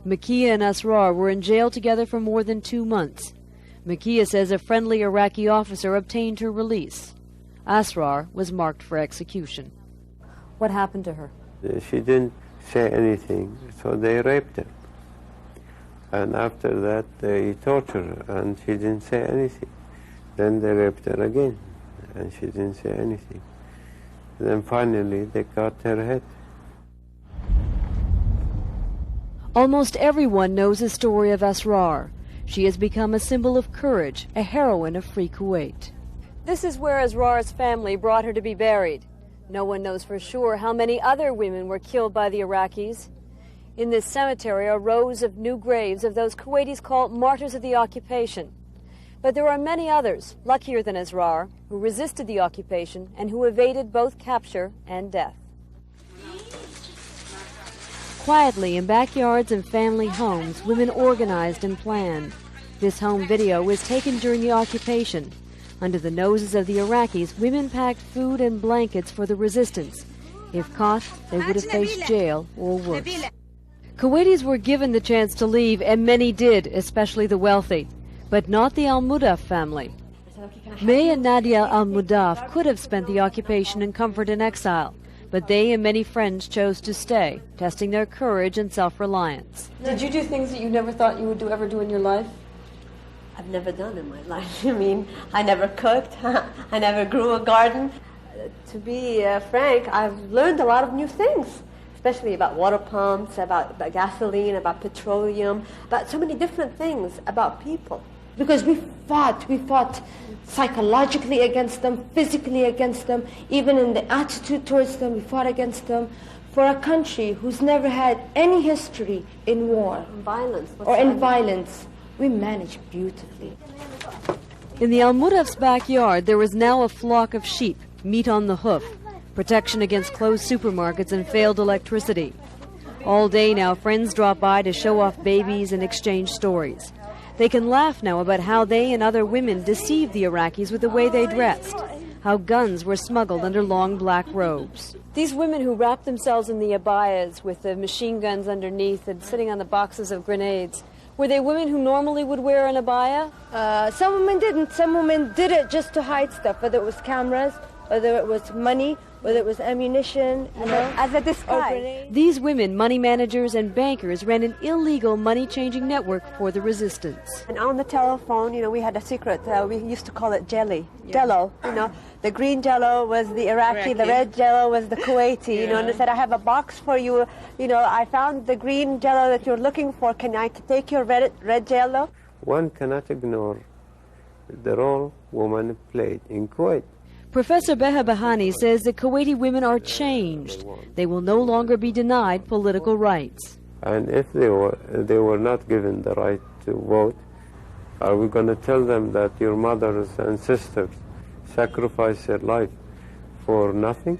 Makia and Asrar were in jail together for more than 2 months. Makia says a friendly Iraqi officer obtained her release. Asrar was marked for execution. What happened to her? She didn't say anything, so they raped her. And after that, they tortured her, and she didn't say anything. Then they raped her again, and she didn't say anything. Then finally, they cut her head. Almost everyone knows the story of Asrar. She has become a symbol of courage, a heroine of free Kuwait. This is where Asrar's family brought her to be buried. No one knows for sure how many other women were killed by the Iraqis. In this cemetery are rows of new graves of those Kuwaitis called martyrs of the occupation. But there are many others, luckier than Asrar, who resisted the occupation and who evaded both capture and death. Quietly in backyards and family homes, women organized and planned. This home video was taken during the occupation. Under the noses of the Iraqis, women packed food and blankets for the resistance. If caught, they would have faced jail or worse. Kuwaitis were given the chance to leave, and many did, especially the wealthy. But not the Al-Mudaf family. May and Nadia Al-Mudaf could have spent the occupation in comfort and exile, but they and many friends chose to stay, testing their courage and self-reliance. Did you do things that you never thought you would ever do in your life? I've never done in my life. I mean, I never cooked. I never grew a garden. To be frank, I've learned a lot of new things, especially about water pumps, about gasoline, about petroleum, about so many different things, about people. Because we fought psychologically against them, physically against them, even in the attitude towards them, we fought against them. For a country who's never had any history in war violence, we managed beautifully. In the Al-Mudaf's backyard, there was now a flock of sheep, meat on the hoof, protection against closed supermarkets and failed electricity. All day now, friends drop by to show off babies and exchange stories. They can laugh now about how they and other women deceived the Iraqis with the way they dressed, how guns were smuggled under long black robes. These women who wrapped themselves in the abayas with the machine guns underneath and sitting on the boxes of grenades, were they women who normally would wear an abaya? Some women didn't. Some women did it just to hide stuff, whether it was cameras, whether it was money, whether it was ammunition, as a disguise. These women, money managers and bankers, ran an illegal money-changing network for the resistance. And on the telephone, we had a secret. We used to call it jelly, jello. The green jello was the Iraqi, the red jello was the Kuwaiti. And they said, I have a box for you. I found the green jello that you're looking for. Can I take your red jello? One cannot ignore the role women played in Kuwait. Professor Beha Bahani says that Kuwaiti women are changed. They will no longer be denied political rights. And if they were not given the right to vote, are we going to tell them that your mothers and sisters sacrificed their life for nothing?